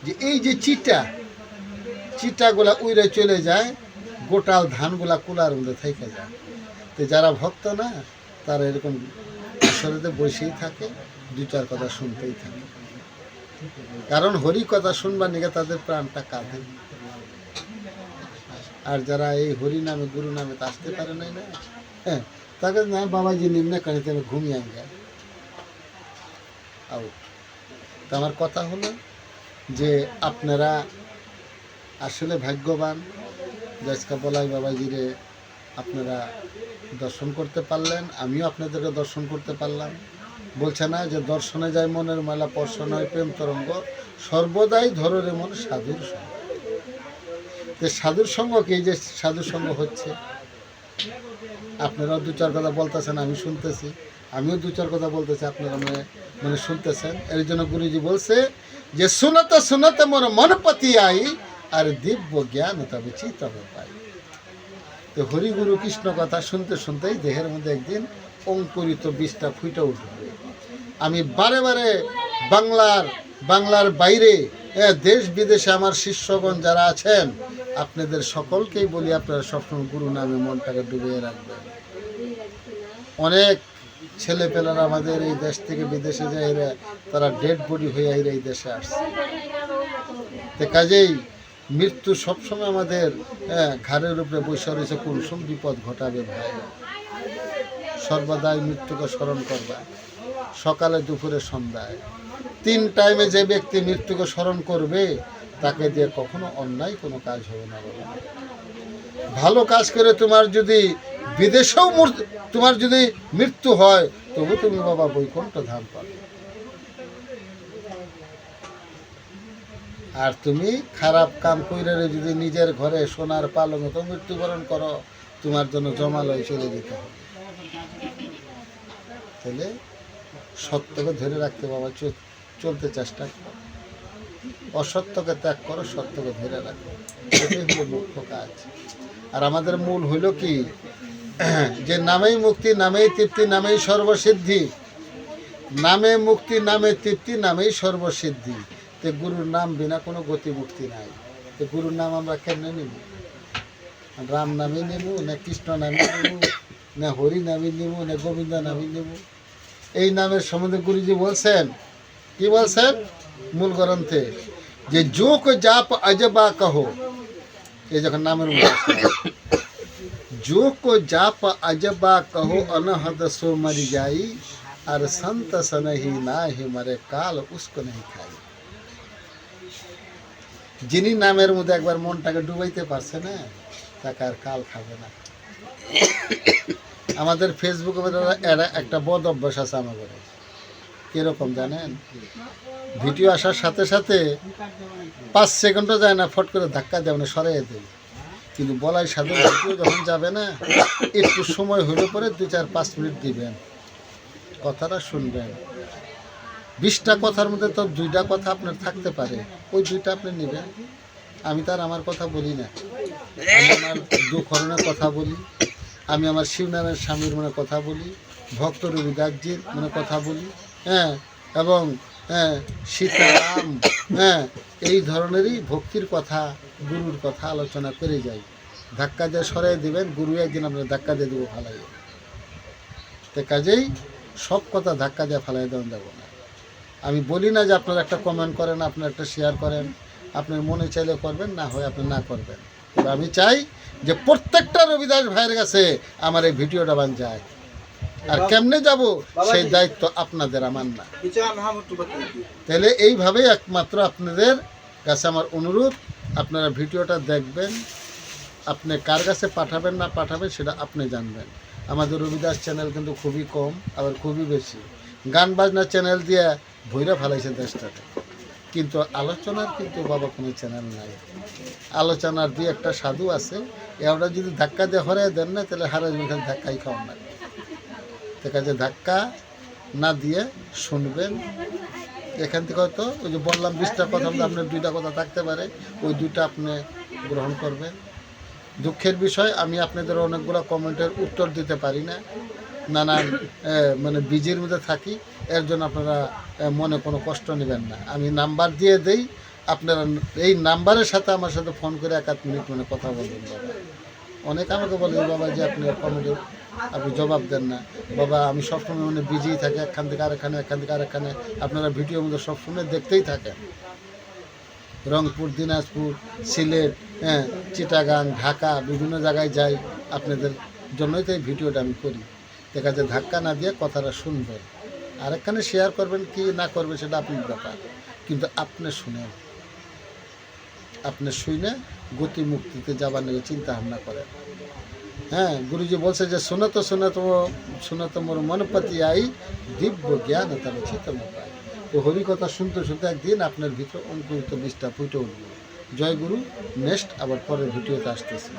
যে এই যে চিটাগুলা উইরে চলে যায়, গোটাল ধানগুলা কুলার মধ্যে থেকে যায়। তো যারা ভক্ত না তারা এরকম আসরেতে বসেই থাকে, দু চার কথা শুনতেই থাকে, কারণ হরি কথা শুনবার নিকে তাদের প্রাণটা কাঁদে। আর যারা এই হরি নামে গুরু নামে তো আসতে পারে নাই না, হ্যাঁ, তাকে না বাবাজি নিম্নে কানিতে আমি ঘুমিয়ে গেল আউট। তো আমার কথা হলো যে আপনারা আসলে ভাগ্যবান, আজকে বলাই বাবাজিরে আপনারা দর্শন করতে পারলেন, আমিও আপনাদেরকে দর্শন করতে পারলাম। বলছে না যে দর্শনে যায় মনের মেলা, পর্শন হয় প্রেম তরঙ্গ, সর্বদাই ধরো রে মন সাধুর সঙ্গ। তো সাধুর সঙ্গ কি, যে সাধুর সঙ্গ হচ্ছে, আপনারাও দু চার কথা বলতেছেন, আমি শুনতেছি, আমিও দু চার কথা বলতেছি, আপনারা মানে শুনতেছেন। এর জন্য গুরুজি বলছে যে শুনতে শুনতে মোর মনপতি আই, আর দিব্য জ্ঞান তবে চিতবে পাই। তো হরিগুরু কৃষ্ণ কথা শুনতে শুনতেই দেহের মধ্যে একদিন অঙ্কুরিত বীজটা ফুটে উঠবে। আমি বারে বারে বাংলার বাইরে, দেশ বিদেশে আমার শিষ্যগণ যারা আছেন, আপনাদের সকলকেই বলি আপনারা সবসময় গুরু নামে মনটাকে ডুবিয়ে রাখবেন। অনেক ছেলেপেলারা আমাদের এই দেশ থেকে বিদেশে যায়, তারা ডেড বডি হয়ে এই দেশে আসছে। তো কাজেই মৃত্যু সবসময় আমাদের ঘাড়ের উপরে বসে রয়েছে, কোন সময় বিপদ ঘটাবে ভাই। সর্বদাই মৃত্যুকে স্মরণ করবা, সকালে দুপুরে সন্ধ্যায় 3 টাইমে যে ব্যক্তি মৃত্যুকে স্মরণ করবে তাকে দিয়ে কখনো অন্যায় কোনো কাজ হবে না। বলে ভালো কাজ করে তোমার যদি বিদেশেও তোমার যদি মৃত্যু হয়, তবু তুমি বাবা বৈকুণ্ঠ ধাম পাবে। আর তুমি খারাপ কাম কইরে যদি নিজের ঘরে সোনার পালঙ্কে তো মৃত্যুবরণ করো, তোমার জন্য জমালয় চলে যেতে হবে। তাহলে সত্যকে ধরে রাখতে বাবা চলতে চেষ্টা করো, অসত্যকে ত্যাগ করো, সত্যকে ধরে রাখো, এটাই হলো মুখ্য কাজ। আর আমাদের মূল হইল কি, যে নামেই মুক্তি, নামেই তৃপ্তি, নামেই সর্বসিদ্ধি, নামে মুক্তি, নামে তৃপ্তি, নামেই সর্বসিদ্ধি। তো গুরুর নাম বিনা কোনো গতি মুক্তি নাই। তো গুরুর নাম আমরা কেমনে নিব? রাম নামে নেব, না কৃষ্ণ নামে নেব, না হরি নামে নেব, না গোবিন্দ নামে নেব? এই নামের সম্বন্ধে গুরুজি বলছেন, কি বলছেন মূল গ্রন্থে, যে যোগ জাপ अजबा कहो, এই যখন নামের যোগ জাপ अजबा कहो, अनहद सो मर जाई, আর संत सनहि नाहि मरे, काल उसको नहीं खाई। যিনি নামের মধ্যে একবার মনটাকে ডুবাইতে পারছে না, তাকে আর কাল খাবে না। আমাদের ফেসবুকে একটা বদ অভ্যাস আছে আমাদের, কিরকম জানেন? ভিডিও আসার সাথে সাথে 5 সেকেন্ডও যায় না, ফট করে ধাক্কা দেয়, মানে সরাইয়ে দেয়। কিন্তু বলাই সাধু ভিডিও যখন যাবে না, একটু সময় হলে পরে 2-4-5 মিনিট দিবেন, কথাটা শুনবেন। 20টা কথার মধ্যে তো 2টা কথা আপনার থাকতে পারে, ওই 2টা আপনি নেবেন। আমি তার আমার কথা বলি না, আমি আমার দুঃখরণের কথা বলি, আমি আমার শিবনারায়ণ স্বামীর মনে কথা বলি, ভক্ত রবিদাসজির মনে কথা বলি, এবং সীতারাম, এই ধরনেরই ভক্তির কথা, গুরুর কথা আলোচনা করে যাই। ধাক্কা দিয়ে সরাই দিবেন, গুরু একদিন আপনার ধাক্কা দিয়ে দেবো ফালাইয়ে। তো কাজেই সব কথা ধাক্কা দিয়ে ফালাই দেওয়া যাব না। আমি বলি না যে আপনারা একটা কমেন্ট করেন, আপনারা একটা শেয়ার করেন, আপনার মনে চাইলে করবেন, না হয় আপনি না করবেন। তবে আমি চাই যে প্রত্যেকটা রবিদাস ভাইয়ের কাছে আমার এই ভিডিওটা বান যায়। আর কেমনে যাব সেই দায়িত্ব আপনাদের, আমার না। তাহলে এইভাবেই একমাত্র আপনাদের কাছে আমার অনুরোধ, আপনারা ভিডিওটা দেখবেন, আপনি কার কাছে পাঠাবেন না পাঠাবেন সেটা আপনি জানবেন। আমাদের রবিদাস চ্যানেল কিন্তু খুবই কম, আবার খুবই বেশি। গান বাজনা চ্যানেল দিয়ে ভৈরা ফেলাইছে দেশটাতে, কিন্তু আলোচনার কিন্তু বাবা কোনো চ্যানেল নাই। আলোচনার 2-একটা সাধু আছে, এরা যদি ধাক্কা দিয়ে হরাই দেন না, তাহলে হারাই ধাক্কাই খাওয়ান না। ঠিক আছে, ধাক্কা না দিয়ে শুনবেন। এখান থেকে হয়তো ওই যে বললাম 20টা কথা, আপনার 2টা কথা থাকতে পারে, ওই 2টা আপনি গ্রহণ করবেন। দুঃখের বিষয়, আমি আপনাদের অনেকগুলো কমেন্টের উত্তর দিতে পারি না, নানান মানে বিজির মধ্যে থাকি, এর জন্য আপনারা মনে কোনো কষ্ট নেবেন না। আমি নাম্বার দিয়ে দেই, আপনারা এই নাম্বারের সাথে আমার সাথে ফোন করে 1-1 মিনিট মানে কথা বলবেন বাবা। অনেক আমাকে বলে বাবা যে আপনি কমেডি আপনি জবাব দেন না বাবা, আমি সবসময় মানে বিজি থাকি, একখান থেকে আরেকখানে, একখান থেকে আরেকখানে, আপনারা ভিডিওর মধ্যে সবসময় দেখতেই থাকেন। রংপুর, দিনাজপুর, সিলেট, হ্যাঁ, চিটাগাং, ঢাকা, বিভিন্ন জায়গায় যাই, আপনাদের জন্যই তো এই ভিডিওটা আমি করি। দেখা যায় ধাক্কা না দিয়ে কথাটা শুনবেন, আরেকখানে শেয়ার করবেন কি না করবেন সেটা আপনার ব্যাপার, কিন্তু আপনি শুনেন, আপনি শুনে গতি মুক্তিতে যাবার নিয়ে চিন্তা ভাবনা করেন। হ্যাঁ, গুরুজি বলছে যে শোনাতো মোর মনপতি আই দিব্য জ্ঞান তার চিতম পাই। তো হরি কথা শুনতে শুনতে একদিন আপনার ভিতর অঙ্কুরিত বীজটা ফুটে উঠবে। জয় গুরু। নেক্সট আবার পরের ভিডিওতে আসতেছি।